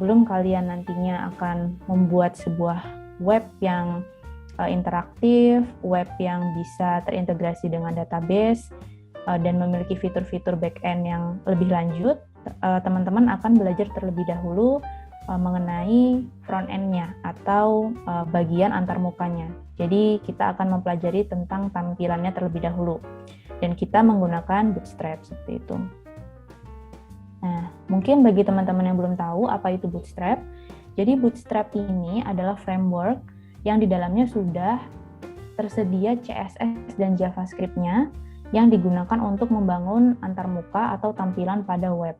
sebelum kalian nantinya akan membuat sebuah web yang interaktif, web yang bisa terintegrasi dengan database, dan memiliki fitur-fitur back-end yang lebih lanjut, teman-teman akan belajar terlebih dahulu mengenai front-end-nya atau bagian antarmukanya. Jadi kita akan mempelajari tentang tampilannya terlebih dahulu, dan kita menggunakan Bootstrap seperti itu. Nah, mungkin bagi teman-teman yang belum tahu apa itu Bootstrap, jadi Bootstrap ini adalah framework yang di dalamnya sudah tersedia CSS dan JavaScript-nya yang digunakan untuk membangun antarmuka atau tampilan pada web.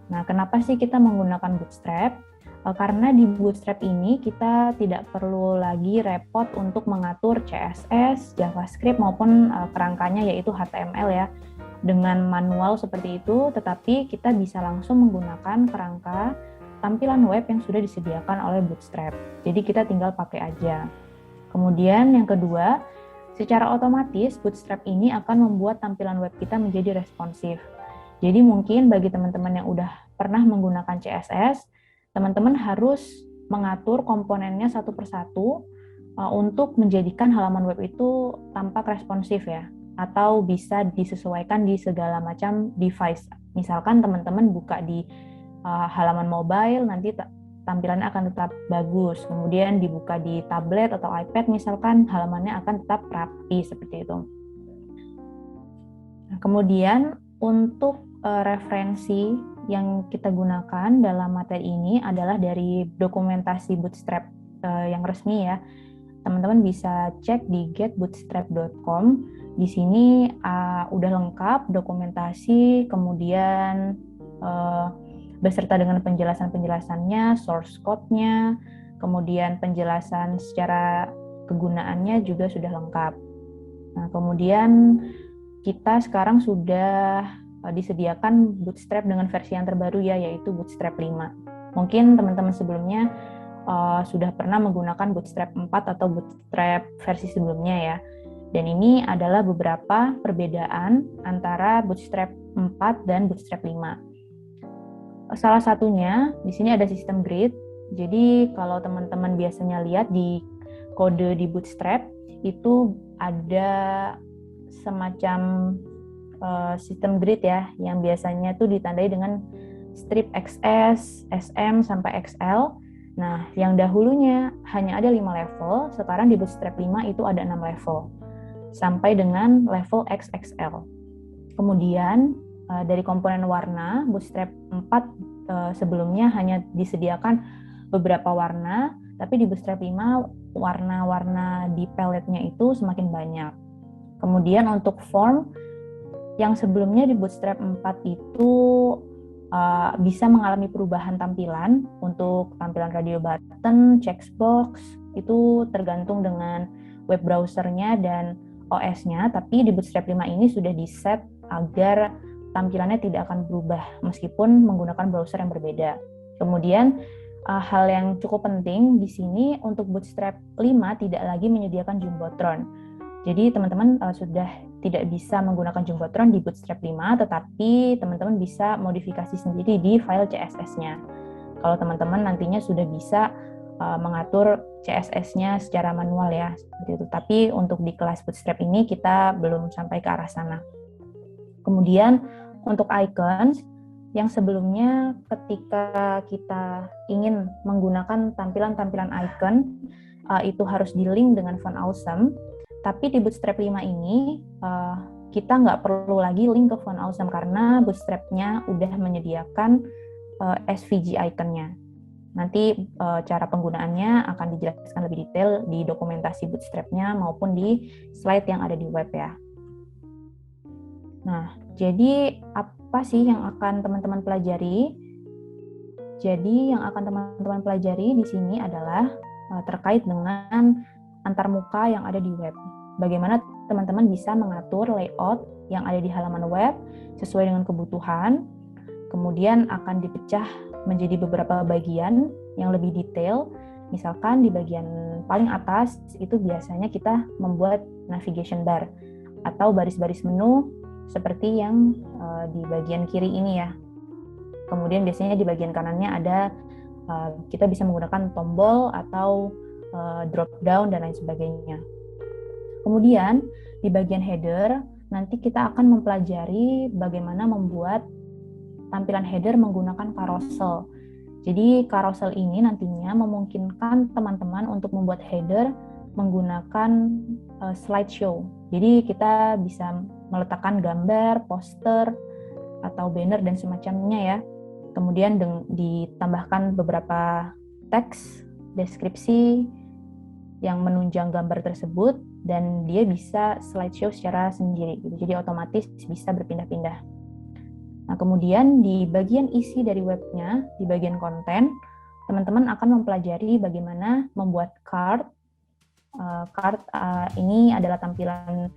Nah, kenapa sih kita menggunakan Bootstrap? Karena di Bootstrap ini kita tidak perlu lagi repot untuk mengatur CSS, JavaScript maupun kerangkanya yaitu HTML ya, dengan manual seperti itu, tetapi kita bisa langsung menggunakan kerangka tampilan web yang sudah disediakan oleh Bootstrap. Jadi kita tinggal pakai aja. Kemudian yang kedua, secara otomatis Bootstrap ini akan membuat tampilan web kita menjadi responsif. Jadi mungkin bagi teman-teman yang udah pernah menggunakan CSS, teman-teman harus mengatur komponennya satu persatu untuk menjadikan halaman web itu tampak responsif ya, atau bisa disesuaikan di segala macam device. Misalkan teman-teman buka di halaman mobile, nanti tampilannya akan tetap bagus. Kemudian dibuka di tablet atau iPad, misalkan halamannya akan tetap rapi seperti itu. Nah, kemudian untuk referensi yang kita gunakan dalam materi ini adalah dari dokumentasi Bootstrap yang resmi ya. Teman-teman bisa cek di getbootstrap.com. Di sini udah lengkap dokumentasi, kemudian beserta dengan penjelasan-penjelasannya, source code-nya, kemudian penjelasan secara kegunaannya juga sudah lengkap. Nah, kemudian kita sekarang sudah disediakan Bootstrap dengan versi yang terbaru ya, yaitu Bootstrap 5. Mungkin teman-teman sebelumnya sudah pernah menggunakan Bootstrap 4 atau Bootstrap versi sebelumnya ya. Dan ini adalah beberapa perbedaan antara Bootstrap 4 dan Bootstrap 5. Salah satunya di sini ada sistem grid. Jadi kalau teman-teman biasanya lihat di kode di Bootstrap itu ada semacam sistem grid ya, yang biasanya tuh ditandai dengan strip XS, SM sampai XL. Nah, yang dahulunya hanya ada 5 level, sekarang di Bootstrap 5 itu ada 6 level sampai dengan level XXL. Kemudian dari komponen warna, Bootstrap 4 sebelumnya hanya disediakan beberapa warna, tapi di Bootstrap 5 warna-warna di paletnya itu semakin banyak. Kemudian untuk form, yang sebelumnya di Bootstrap 4 itu bisa mengalami perubahan tampilan. Untuk tampilan radio button, checkbox, itu tergantung dengan web browsernya dan OS-nya, tapi di Bootstrap 5 ini sudah di-set agar tampilannya tidak akan berubah meskipun menggunakan browser yang berbeda. Kemudian hal yang cukup penting di sini, untuk Bootstrap 5 tidak lagi menyediakan Jumbotron. Jadi teman-teman sudah tidak bisa menggunakan Jumbotron di Bootstrap 5, tetapi teman-teman bisa modifikasi sendiri di file CSS-nya. Kalau teman-teman nantinya sudah bisa mengatur CSS-nya secara manual ya, seperti itu. Tapi untuk di kelas Bootstrap ini kita belum sampai ke arah sana. Kemudian untuk icons, yang sebelumnya ketika kita ingin menggunakan tampilan-tampilan icon, itu harus di-link dengan font awesome, tapi di Bootstrap 5 ini kita nggak perlu lagi link ke font awesome karena Bootstrap-nya udah menyediakan SVG icon-nya. Nanti cara penggunaannya akan dijelaskan lebih detail di dokumentasi Bootstrap-nya maupun di slide yang ada di web ya. Nah, jadi apa sih yang akan teman-teman pelajari? Jadi yang akan teman-teman pelajari di sini adalah terkait dengan antarmuka yang ada di web. Bagaimana teman-teman bisa mengatur layout yang ada di halaman web sesuai dengan kebutuhan. Kemudian akan dipecah menjadi beberapa bagian yang lebih detail. Misalkan di bagian paling atas itu biasanya kita membuat navigation bar atau baris-baris menu seperti yang di bagian kiri ini ya. Kemudian biasanya di bagian kanannya ada kita bisa menggunakan tombol atau drop down dan lain sebagainya. Kemudian di bagian header nanti kita akan mempelajari bagaimana membuat tampilan header menggunakan carousel. Jadi carousel ini nantinya memungkinkan teman-teman untuk membuat header menggunakan slideshow. Jadi kita bisa meletakkan gambar, poster, atau banner dan semacamnya ya. Kemudian ditambahkan beberapa teks, deskripsi yang menunjang gambar tersebut, dan dia bisa slideshow secara sendiri. Jadi otomatis bisa berpindah-pindah. Nah, kemudian di bagian isi dari webnya, di bagian konten, teman-teman akan mempelajari bagaimana membuat card. Ini adalah tampilan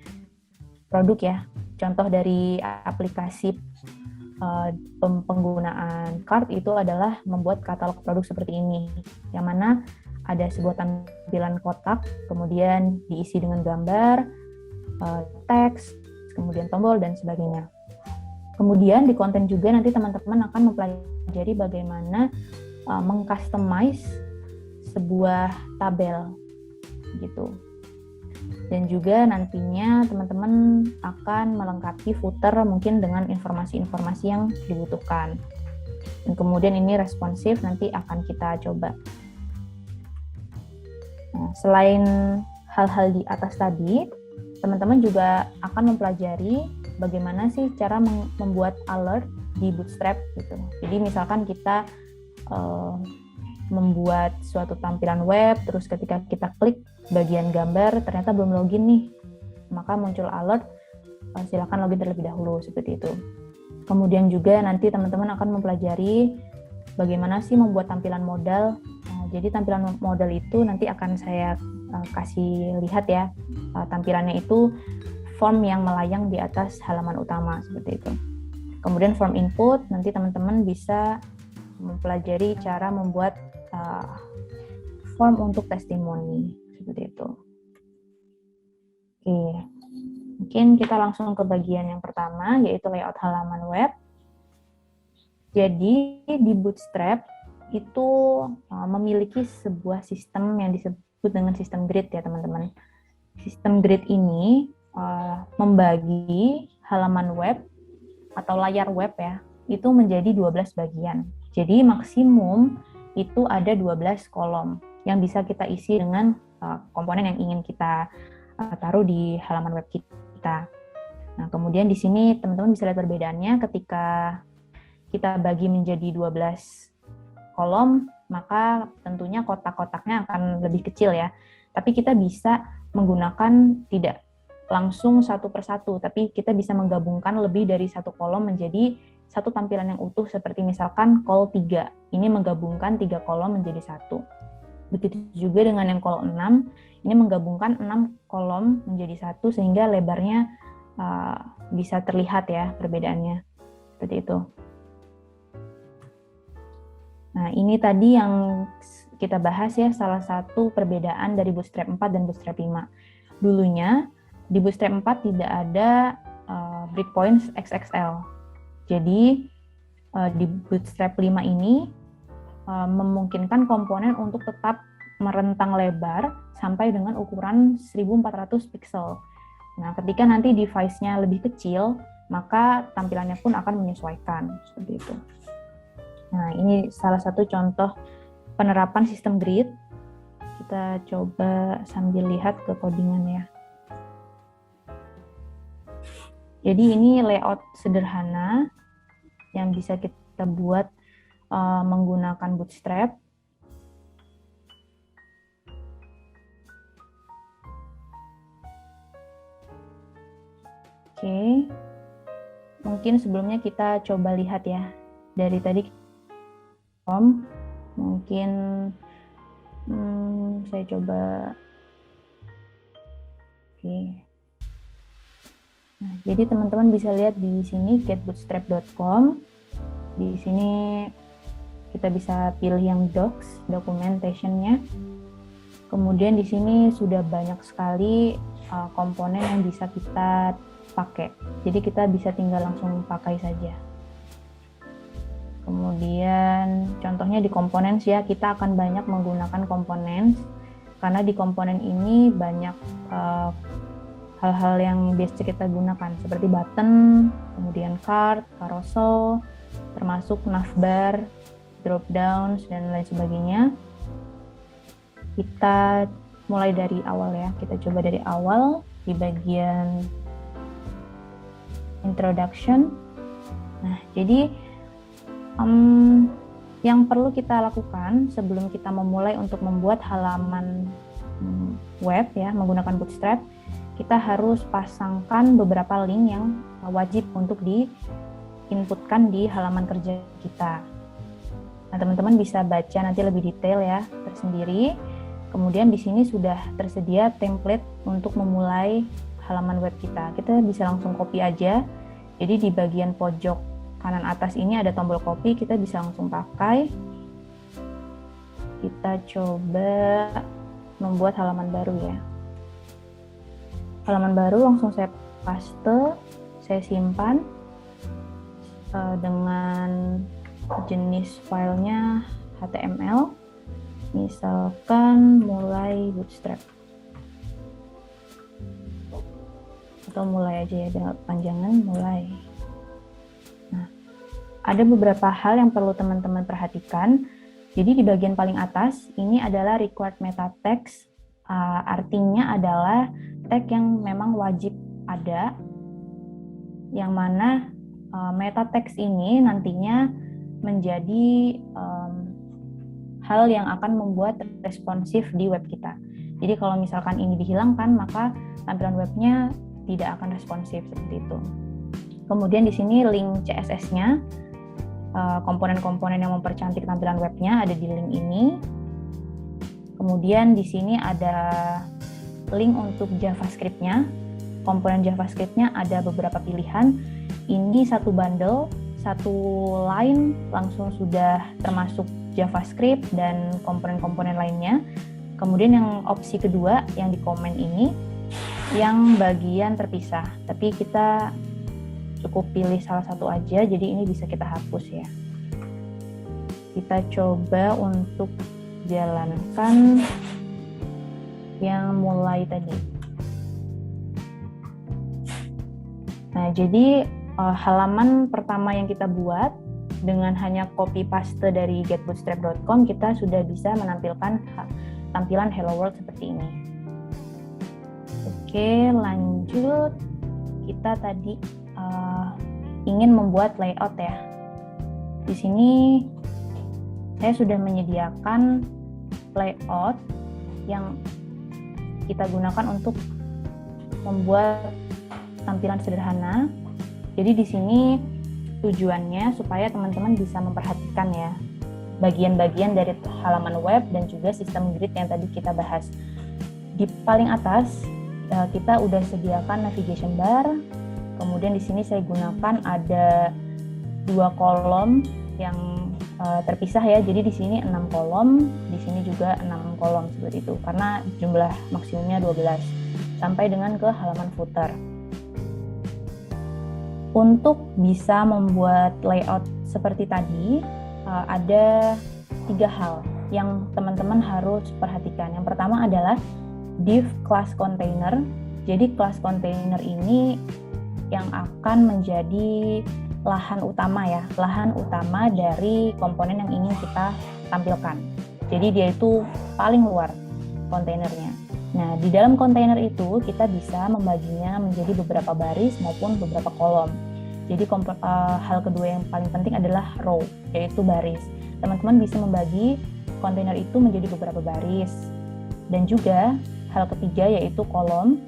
produk ya. Contoh dari aplikasi penggunaan card itu adalah membuat katalog produk seperti ini, yang mana ada sebuah tampilan kotak, kemudian diisi dengan gambar, teks, kemudian tombol, dan sebagainya. Kemudian di konten juga nanti teman-teman akan mempelajari bagaimana mengcustomize sebuah tabel gitu. Dan juga nantinya teman-teman akan melengkapi footer mungkin dengan informasi-informasi yang dibutuhkan. Dan kemudian ini responsif nanti akan kita coba. Nah, selain hal-hal di atas tadi, teman-teman juga akan mempelajari bagaimana sih cara membuat alert di Bootstrap gitu. Jadi misalkan kita membuat suatu tampilan web, terus ketika kita klik bagian gambar ternyata belum login nih, maka muncul alert, silakan login terlebih dahulu, seperti itu. Kemudian juga nanti teman-teman akan mempelajari bagaimana sih membuat tampilan modal. Jadi tampilan modal itu nanti akan saya kasih lihat ya, tampilannya itu form yang melayang di atas halaman utama, seperti itu. Kemudian form input, nanti teman-teman bisa mempelajari cara membuat form untuk testimoni, seperti itu. Oke, mungkin kita langsung ke bagian yang pertama, yaitu layout halaman web. Jadi di Bootstrap itu memiliki sebuah sistem yang disebut dengan sistem grid ya teman-teman. Sistem grid ini membagi halaman web atau layar web ya, itu menjadi 12 bagian. Jadi maksimum itu ada 12 kolom yang bisa kita isi dengan komponen yang ingin kita taruh di halaman web kita. Nah, kemudian di sini teman-teman bisa lihat perbedaannya ketika kita bagi menjadi 12 kolom, maka tentunya kotak-kotaknya akan lebih kecil ya. Tapi kita bisa menggunakan tidak langsung satu persatu, tapi kita bisa menggabungkan lebih dari satu kolom menjadi satu tampilan yang utuh, seperti misalkan call 3. Ini menggabungkan 3 kolom menjadi satu. Begitu juga dengan yang call 6, ini menggabungkan 6 kolom menjadi satu, sehingga lebarnya bisa terlihat ya perbedaannya. Seperti itu. Nah, ini tadi yang kita bahas ya, salah satu perbedaan dari Bootstrap 4 dan Bootstrap 5. Dulunya, di Bootstrap 4 tidak ada breakpoints XXL. Jadi, di Bootstrap 5 ini memungkinkan komponen untuk tetap merentang lebar sampai dengan ukuran 1400 pixel. Nah, ketika nanti device-nya lebih kecil, maka tampilannya pun akan menyesuaikan, seperti itu. Nah, ini salah satu contoh penerapan sistem grid. Kita coba sambil lihat ke codingannya. Jadi ini layout sederhana yang bisa kita buat menggunakan Bootstrap. Oke, mungkin sebelumnya kita coba lihat ya. Dari tadi mungkin saya coba. Oke. Nah, jadi teman-teman bisa lihat di sini getbootstrap.com. Di sini kita bisa pilih yang docs, documentation-nya. Kemudian di sini sudah banyak sekali komponen yang bisa kita pakai. Jadi kita bisa tinggal langsung pakai saja. Kemudian contohnya di components ya, kita akan banyak menggunakan components karena di komponen ini banyak hal-hal yang biasa kita gunakan seperti button, kemudian card, carousel, termasuk navbar, drop downs, dan lain sebagainya. Kita mulai dari awal ya, kita coba dari awal di bagian introduction. Nah, jadi yang perlu kita lakukan sebelum kita memulai untuk membuat halaman web ya menggunakan Bootstrap, kita harus pasangkan beberapa link yang wajib untuk diinputkan di halaman kerja kita. Nah, teman-teman bisa baca nanti lebih detail ya tersendiri. Kemudian di sini sudah tersedia template untuk memulai halaman web kita. Kita bisa langsung copy aja. Jadi di bagian pojok kanan atas ini ada tombol copy, kita bisa langsung pakai. Kita coba membuat halaman baru ya. Halaman baru langsung saya paste, saya simpan dengan jenis filenya HTML, misalkan mulai Bootstrap. Atau mulai aja ya, biar panjangan mulai. Nah, ada beberapa hal yang perlu teman-teman perhatikan. Jadi di bagian paling atas, ini adalah required meta text. Artinya adalah tag yang memang wajib ada, yang mana meta text ini nantinya menjadi hal yang akan membuat responsif di web kita. Jadi kalau misalkan ini dihilangkan, maka tampilan webnya tidak akan responsif seperti itu. Kemudian di sini link CSS-nya, komponen-komponen yang mempercantik tampilan webnya ada di link ini. Kemudian di sini ada link untuk JavaScript-nya. Komponen JavaScript-nya ada beberapa pilihan. Ini satu bundle, satu line langsung sudah termasuk JavaScript dan komponen-komponen lainnya. Kemudian yang opsi kedua yang di komen ini, yang bagian terpisah. Tapi kita cukup pilih salah satu aja, jadi ini bisa kita hapus ya. Kita coba untuk jalankan yang mulai tadi. Nah, jadi halaman pertama yang kita buat dengan hanya copy paste dari getbootstrap.com, kita sudah bisa menampilkan tampilan Hello World seperti ini. Oke, lanjut. Kita tadi ingin membuat layout ya. Di sini saya sudah menyediakan layout yang kita gunakan untuk membuat tampilan sederhana. Jadi di sini tujuannya supaya teman-teman bisa memperhatikan ya bagian-bagian dari halaman web dan juga sistem grid yang tadi kita bahas. Di paling atas kita udah sediakan navigation bar. Kemudian di sini saya gunakan ada 2 kolom yang terpisah ya. Jadi di sini 6 kolom, di sini juga 6 kolom seperti itu. Karena jumlah maksimumnya 12 sampai dengan ke halaman footer. Untuk bisa membuat layout seperti tadi, ada 3 hal yang teman-teman harus perhatikan. Yang pertama adalah div class container. Jadi class container ini yang akan menjadi lahan utama ya, lahan utama dari komponen yang ingin kita tampilkan. Jadi dia itu paling luar kontainernya. Nah, di dalam kontainer itu kita bisa membaginya menjadi beberapa baris maupun beberapa kolom. Jadi hal kedua yang paling penting adalah row, yaitu baris. Teman-teman bisa membagi kontainer itu menjadi beberapa baris. Dan juga hal ketiga yaitu kolom.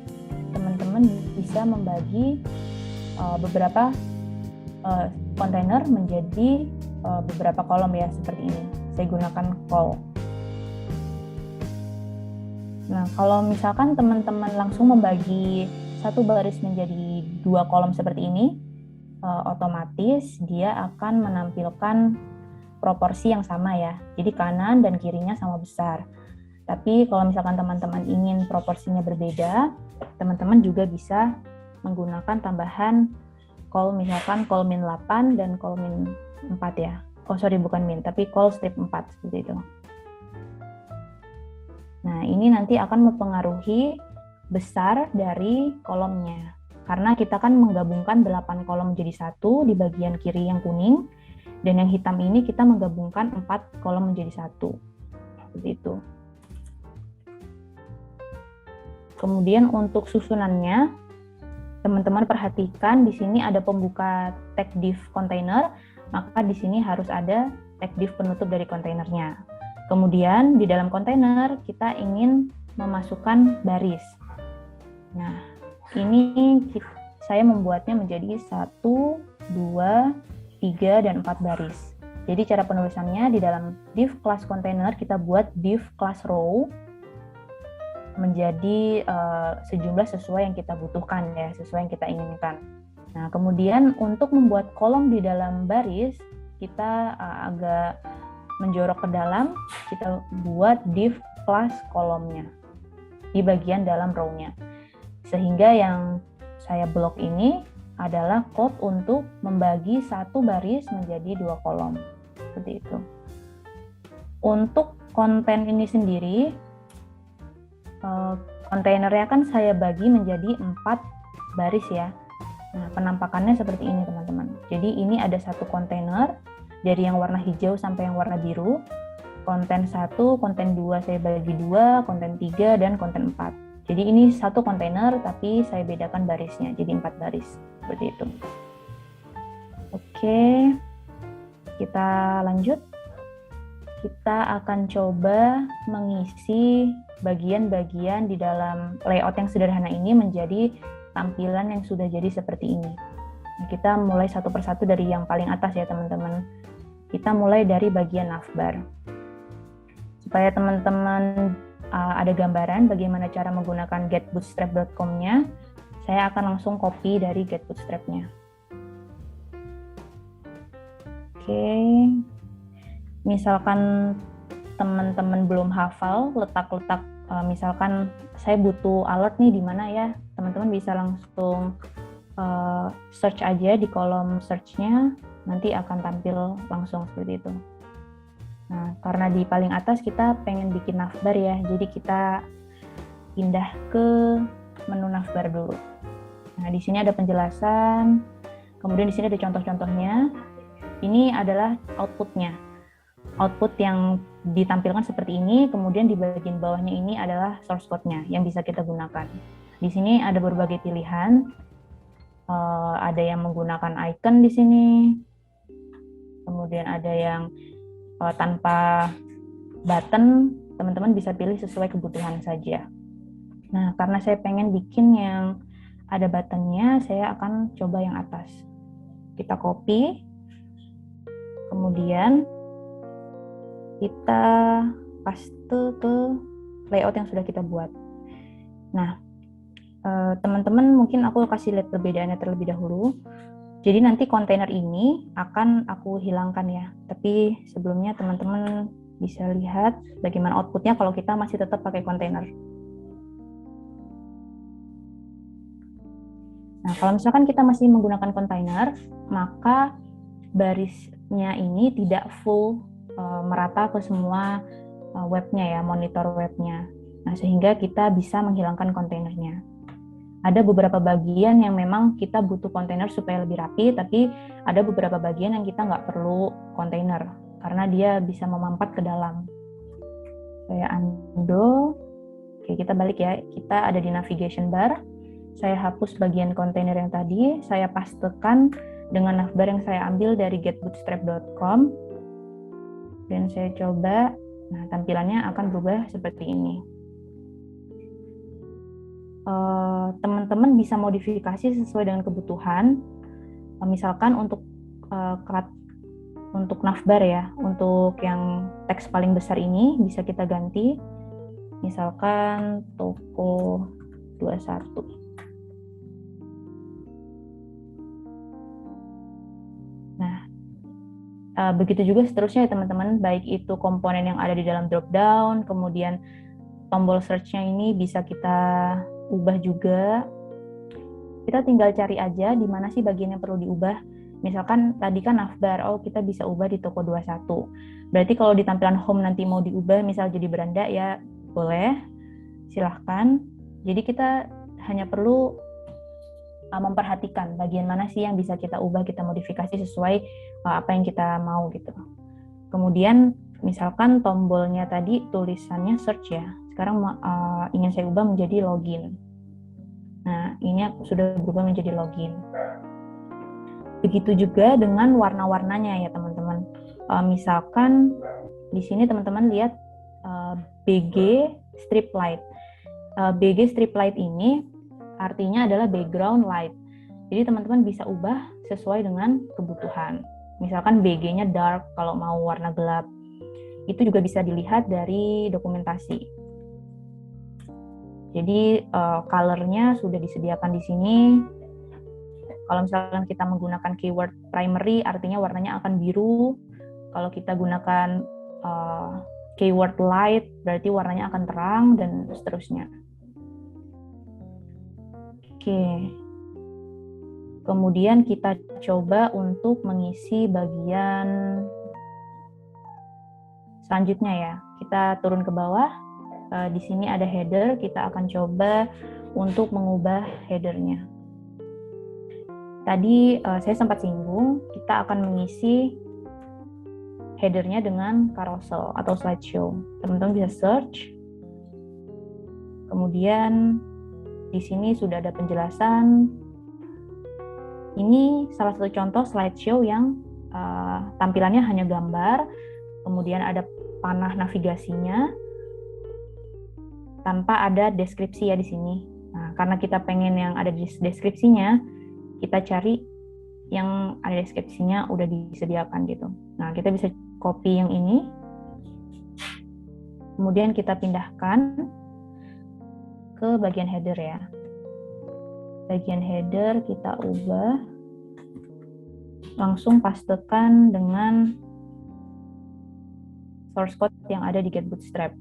Teman-teman bisa membagi beberapa kontainer menjadi beberapa kolom ya, seperti ini. Saya gunakan col. Nah, kalau misalkan teman-teman langsung membagi satu baris menjadi 2 kolom seperti ini, otomatis dia akan menampilkan proporsi yang sama ya. Jadi kanan dan kirinya sama besar. Tapi kalau misalkan teman-teman ingin proporsinya berbeda, teman-teman juga bisa menggunakan tambahan col, misalkan col min 8 dan col min 4 ya. bukan min, tapi call strip 4 seperti itu. Nah, ini nanti akan mempengaruhi besar dari kolomnya. Karena kita kan menggabungkan 8 kolom menjadi satu di bagian kiri yang kuning, dan yang hitam ini kita menggabungkan 4 kolom menjadi satu. Seperti itu. Kemudian untuk susunannya, teman-teman perhatikan di sini ada pembuka tag div container, maka di sini harus ada tag div penutup dari kontainernya. Kemudian di dalam kontainer kita ingin memasukkan baris. Nah, ini saya membuatnya menjadi 1, 2, 3, dan 4 baris. Jadi cara penulisannya di dalam div class container kita buat div class row menjadi sejumlah sesuai yang kita butuhkan ya, sesuai yang kita inginkan. Nah, kemudian untuk membuat kolom di dalam baris, kita agak menjorok ke dalam, kita buat div class kolomnya di bagian dalam row-nya. Sehingga yang saya blok ini adalah code untuk membagi satu baris menjadi 2 kolom. Seperti itu. Untuk konten ini sendiri, kontainernya kan saya bagi menjadi 4 baris ya. Nah, penampakannya seperti ini teman-teman. Jadi ini ada satu kontainer dari yang warna hijau sampai yang warna biru. Konten 1, konten 2 saya bagi 2, konten 3, dan konten 4. Jadi ini satu kontainer tapi saya bedakan barisnya jadi 4 baris. Seperti itu. Oke, kita lanjut. Kita akan coba mengisi bagian-bagian di dalam layout yang sederhana ini menjadi tampilan yang sudah jadi seperti ini. Nah, kita mulai satu persatu dari yang paling atas ya teman-teman. Kita mulai dari bagian navbar. Supaya teman-teman ada gambaran bagaimana cara menggunakan getbootstrap.com-nya, saya akan langsung copy dari getbootstrap-nya. Oke, misalkan teman-teman belum hafal letak-letak, misalkan saya butuh alert nih di mana ya, teman-teman bisa langsung search aja di kolom search-nya, nanti akan tampil langsung seperti itu. Nah, karena di paling atas kita pengen bikin navbar ya, jadi kita pindah ke menu navbar dulu. Nah, di sini ada penjelasan, kemudian di sini ada contoh-contohnya. Ini adalah output-nya. Output yang ditampilkan seperti ini, kemudian di bagian bawahnya ini adalah source code-nya yang bisa kita gunakan. Di sini ada berbagai pilihan, ada yang menggunakan icon di sini, kemudian ada yang tanpa button, teman-teman bisa pilih sesuai kebutuhan saja. Nah, karena saya pengen bikin yang ada buttonnya, saya akan coba yang atas. Kita copy, kemudian kita paste ke layout yang sudah kita buat. Nah, teman-teman mungkin aku kasih lihat perbedaannya terlebih dahulu. Jadi nanti kontainer ini akan aku hilangkan ya. Tapi sebelumnya teman-teman bisa lihat bagaimana outputnya kalau kita masih tetap pakai kontainer. Nah, kalau misalkan kita masih menggunakan kontainer, maka barisnya ini tidak full merata ke semua webnya ya, monitor webnya. Nah, sehingga kita bisa menghilangkan kontainernya. Ada beberapa bagian yang memang kita butuh kontainer supaya lebih rapi, tapi ada beberapa bagian yang kita nggak perlu kontainer, karena dia bisa memampat ke dalam. Saya undo. Oke, kita balik ya. Kita ada di navigation bar. Saya hapus bagian kontainer yang tadi, saya pastekan dengan navbar yang saya ambil dari getbootstrap.com. Dan saya coba, nah tampilannya akan berubah seperti ini. Teman-teman bisa modifikasi sesuai dengan kebutuhan. Misalkan untuk navbar ya, untuk yang teks paling besar ini bisa kita ganti, misalkan toko 21. Nah, begitu juga seterusnya ya teman-teman, baik itu komponen yang ada di dalam dropdown, kemudian tombol search-nya ini bisa kita ubah juga. Kita tinggal cari aja di mana sih bagian yang perlu diubah. Misalkan tadi kan navbar, oh kita bisa ubah di toko 21. Berarti kalau di tampilan home nanti mau diubah misal jadi beranda ya boleh, silahkan. Jadi kita hanya perlu memperhatikan bagian mana sih yang bisa kita ubah, kita modifikasi sesuai apa yang kita mau gitu. Kemudian misalkan tombolnya tadi tulisannya search ya, sekarang ingin saya ubah menjadi login. Nah ini sudah berubah menjadi login. Begitu juga dengan warna-warnanya ya teman-teman. Misalkan di sini teman-teman lihat BG strip light. BG strip light ini artinya adalah background light. Jadi teman-teman bisa ubah sesuai dengan kebutuhan. Misalkan BG-nya dark kalau mau warna gelap. Itu juga bisa dilihat dari dokumentasi. Jadi color-nya sudah disediakan di sini. Kalau misalkan kita menggunakan keyword primary, artinya warnanya akan biru. Kalau kita gunakan keyword light, berarti warnanya akan terang, dan seterusnya. Oke. Kemudian kita coba untuk mengisi bagian selanjutnya ya. Kita turun ke bawah. Di sini ada header, kita akan coba untuk mengubah headernya. Tadi saya sempat singgung, kita akan mengisi headernya dengan carousel atau slideshow. Teman-teman bisa search. Kemudian di sini sudah ada penjelasan. Ini salah satu contoh slideshow yang tampilannya hanya gambar, kemudian ada panah navigasinya tanpa ada deskripsi ya di sini. Nah, karena kita pengen yang ada deskripsinya, kita cari yang ada deskripsinya udah disediakan gitu. Nah, kita bisa copy yang ini, kemudian kita pindahkan ke bagian header ya. Bagian header kita ubah, langsung pastekan dengan source code yang ada di Get Bootstrap.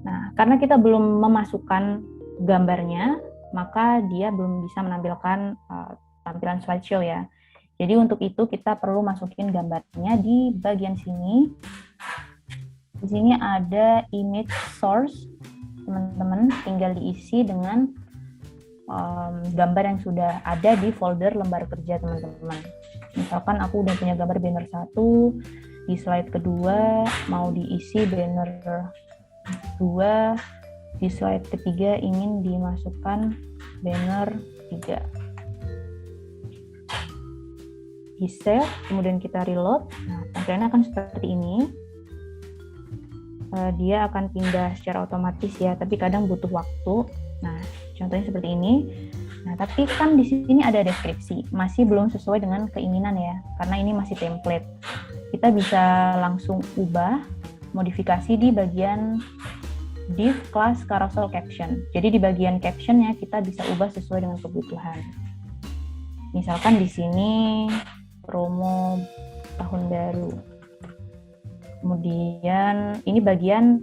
Nah, karena kita belum memasukkan gambarnya, maka dia belum bisa menampilkan tampilan slideshow ya. Jadi untuk itu kita perlu masukin gambarnya di bagian sini. Di sini ada image source, teman-teman tinggal diisi dengan gambar yang sudah ada di folder lembar kerja teman-teman. Misalkan aku udah punya gambar banner 1, di slide kedua mau diisi banner 2, di slide ketiga ingin dimasukkan banner 3. Di save, kemudian kita reload. Nah, tampilannya akan seperti ini. Dia akan pindah secara otomatis ya, tapi kadang butuh waktu. Nah, contohnya seperti ini. Nah, tapi kan di sini ada deskripsi, masih belum sesuai dengan keinginan ya, karena ini masih template. Kita bisa langsung ubah, modifikasi di bagian div class carousel caption. Jadi di bagian captionnya kita bisa ubah sesuai dengan kebutuhan. Misalkan di sini promo tahun baru. Kemudian ini bagian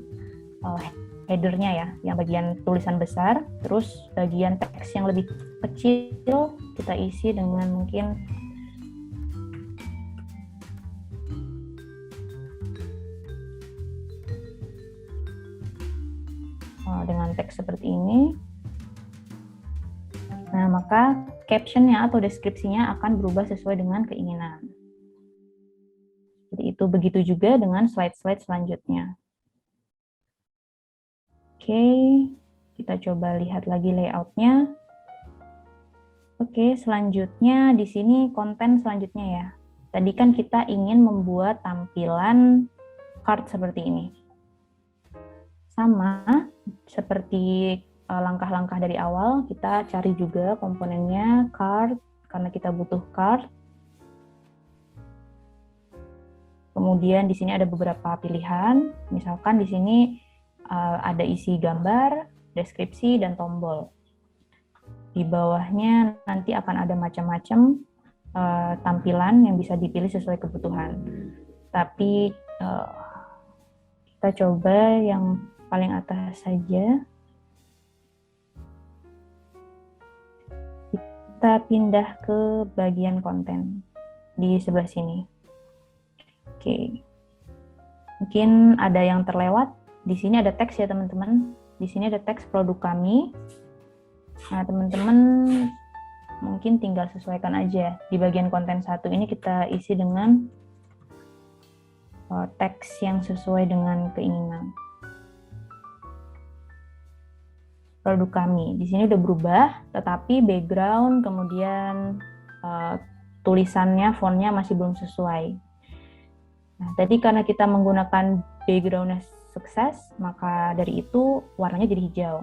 headernya ya, yang bagian tulisan besar. Terus bagian teks yang lebih kecil kita isi dengan mungkin dengan teks seperti ini. Nah, maka captionnya atau deskripsinya akan berubah sesuai dengan keinginan. Jadi itu, begitu juga dengan slide-slide selanjutnya. Oke, kita coba lihat lagi layoutnya. Oke, selanjutnya di sini konten selanjutnya ya. Tadi kan kita ingin membuat tampilan card seperti ini. Sama seperti langkah-langkah dari awal, kita cari juga komponennya card, karena kita butuh card. Kemudian di sini ada beberapa pilihan, misalkan di sini ada isi gambar, deskripsi, dan tombol. Di bawahnya nanti akan ada macam-macam tampilan yang bisa dipilih sesuai kebutuhan. Tapi kita coba yang paling atas saja. kita pindah ke bagian konten di sebelah sini. Oke. Mungkin ada yang terlewat. Di sini ada teks ya teman-teman. Di sini ada teks produk kami. Nah, teman-teman mungkin tinggal sesuaikan aja. Di bagian konten 1 ini kita isi dengan teks yang sesuai dengan keinginan. Produk kami. Di sini udah berubah, tetapi background kemudian tulisannya, fontnya masih belum sesuai. Nah, tadi karena kita menggunakan background-nya sukses, maka dari itu warnanya jadi hijau.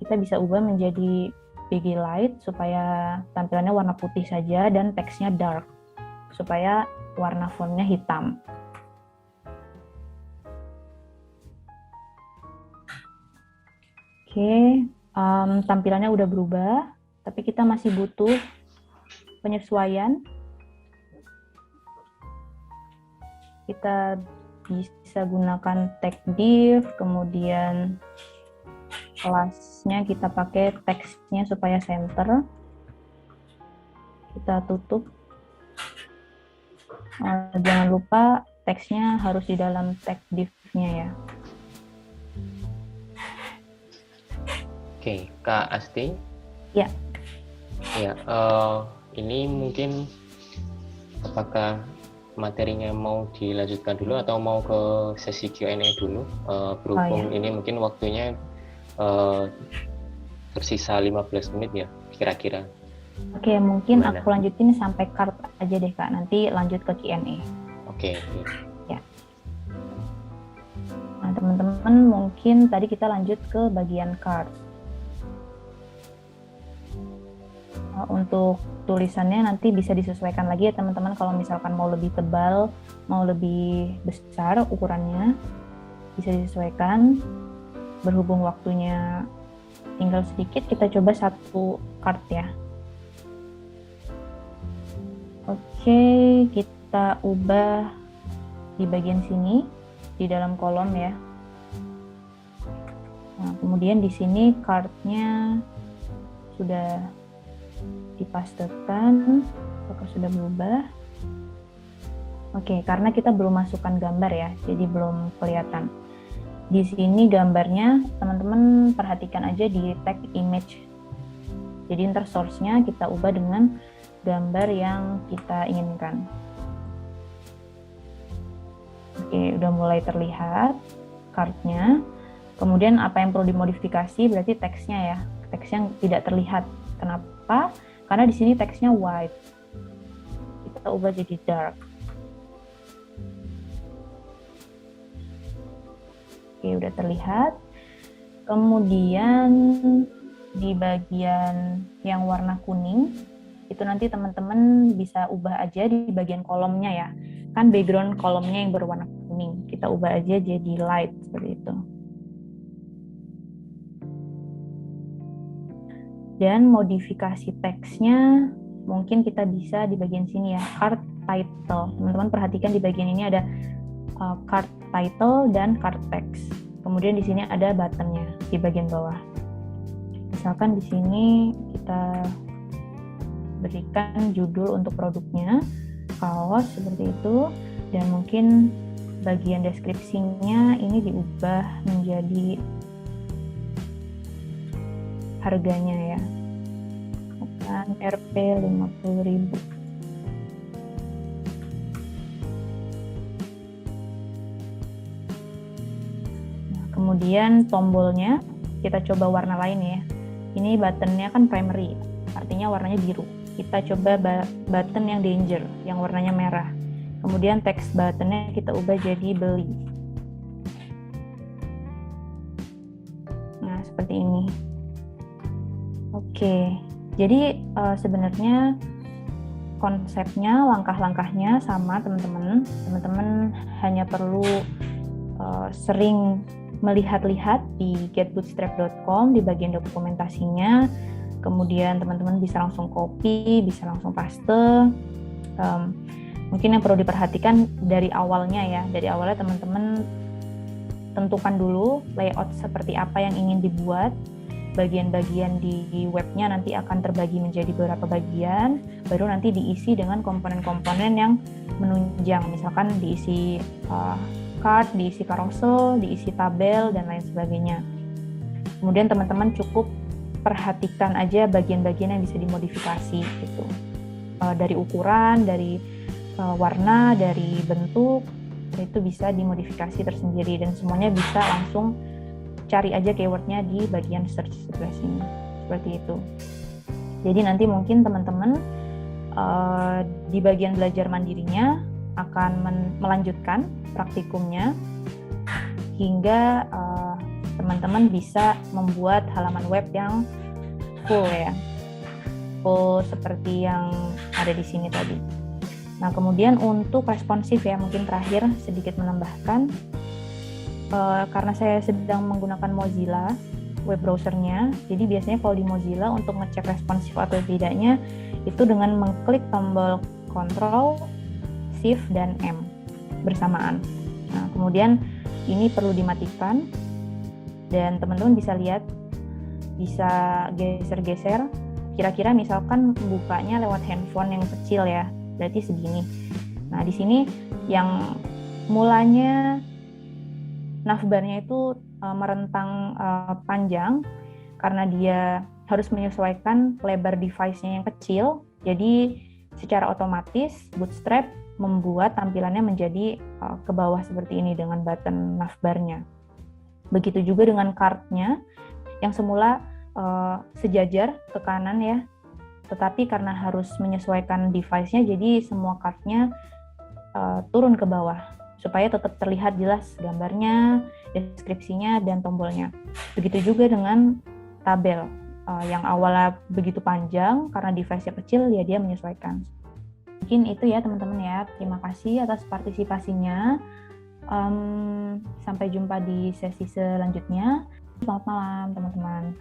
Kita bisa ubah menjadi BG Light supaya tampilannya warna putih saja dan teksnya dark, supaya warna fontnya hitam. Oke, tampilannya udah berubah, tapi kita masih butuh penyesuaian. Kita bisa gunakan tag div, kemudian kelasnya kita pakai teksnya supaya center. Kita tutup. Jangan lupa teksnya harus di dalam tag div-nya ya. Oke, Kak Asti. Ya. Ya, ini mungkin apakah materinya mau dilanjutkan dulu atau mau ke sesi Q&A dulu? Berhubung ini mungkin waktunya tersisa 15 menit ya, kira-kira. Oke, mungkin aku lanjutin sampai card aja deh Kak, nanti lanjut ke Q&A. Oke. Ya. Nah, teman-teman mungkin tadi kita lanjut ke bagian card. Untuk tulisannya nanti bisa disesuaikan lagi ya teman-teman, kalau misalkan mau lebih tebal, mau lebih besar ukurannya, bisa disesuaikan. Berhubung waktunya tinggal sedikit, kita coba satu card ya. Oke, kita ubah di bagian sini, di dalam kolom ya. Nah, kemudian di sini cardnya sudah dipastekan, apakah sudah berubah? Oke, karena kita belum masukkan gambar ya, jadi belum kelihatan. Di sini gambarnya, teman-teman perhatikan aja di tag image. Jadi ntar source-nya kita ubah dengan gambar yang kita inginkan. Oke, udah mulai terlihat card-nya. Kemudian apa yang perlu dimodifikasi berarti teksnya ya. Teksnya tidak terlihat. Kenapa? Karena di sini teksnya white. Kita ubah jadi dark. Oke, udah terlihat. Kemudian di bagian yang warna kuning, itu nanti teman-teman bisa ubah aja di bagian kolomnya ya. Kan background kolomnya yang berwarna kuning. Kita ubah aja jadi light seperti itu. Dan modifikasi teksnya mungkin kita bisa di bagian sini ya, card title. Teman-teman perhatikan di bagian ini ada card title dan card text. Kemudian di sini ada buttonnya di bagian bawah. Misalkan di sini kita berikan judul untuk produknya, kaos seperti itu, dan mungkin bagian deskripsinya ini diubah menjadi harganya ya, akan Rp 50.000. Nah, kemudian tombolnya kita coba warna lain ya. Ini buttonnya kan primary, artinya warnanya biru. Kita coba button yang danger, yang warnanya merah. Kemudian text buttonnya kita ubah jadi beli. Nah, seperti ini. Oke, jadi sebenarnya konsepnya, langkah-langkahnya sama teman-teman. Teman-teman hanya perlu sering melihat-lihat di getbootstrap.com di bagian dokumentasinya. Kemudian teman-teman bisa langsung copy, bisa langsung paste. Mungkin yang perlu diperhatikan dari awalnya ya, dari awalnya teman-teman tentukan dulu layout seperti apa yang ingin dibuat. bagian-bagian di webnya nanti akan terbagi menjadi beberapa bagian, baru nanti diisi dengan komponen-komponen yang menunjang, misalkan diisi card, diisi carousel, diisi tabel, dan lain sebagainya. Kemudian teman-teman cukup perhatikan aja bagian-bagian yang bisa dimodifikasi gitu. Dari ukuran, dari warna, dari bentuk, itu bisa dimodifikasi tersendiri dan semuanya bisa langsung cari aja keywordnya di bagian search sebelah sini, seperti itu. Jadi nanti mungkin teman-teman di bagian belajar mandirinya akan melanjutkan praktikumnya hingga teman-teman bisa membuat halaman web yang full ya, full seperti yang ada di sini tadi. Nah, kemudian untuk responsif ya, mungkin terakhir sedikit menambahkan, karena saya sedang menggunakan Mozilla web browsernya, jadi biasanya kalau di Mozilla untuk ngecek responsif atau tidaknya itu dengan mengklik tombol Ctrl, Shift, dan M bersamaan. Nah, kemudian ini perlu dimatikan dan teman-teman bisa lihat, bisa geser-geser, kira-kira misalkan bukanya lewat handphone yang kecil ya, berarti segini. Nah, di sini yang mulanya navbarnya itu merentang panjang karena dia harus menyesuaikan lebar device-nya yang kecil. Jadi secara otomatis Bootstrap membuat tampilannya menjadi ke bawah seperti ini dengan button navbarnya. Begitu juga dengan card-nya yang semula sejajar ke kanan ya, tetapi karena harus menyesuaikan device-nya, jadi semua card-nya turun ke bawah supaya tetap terlihat jelas gambarnya, deskripsinya, dan tombolnya. Begitu juga dengan tabel yang awalnya begitu panjang karena device-nya kecil, ya dia menyesuaikan. Mungkin itu ya teman-teman ya. Terima kasih atas partisipasinya. Sampai jumpa di sesi selanjutnya. Selamat malam teman-teman.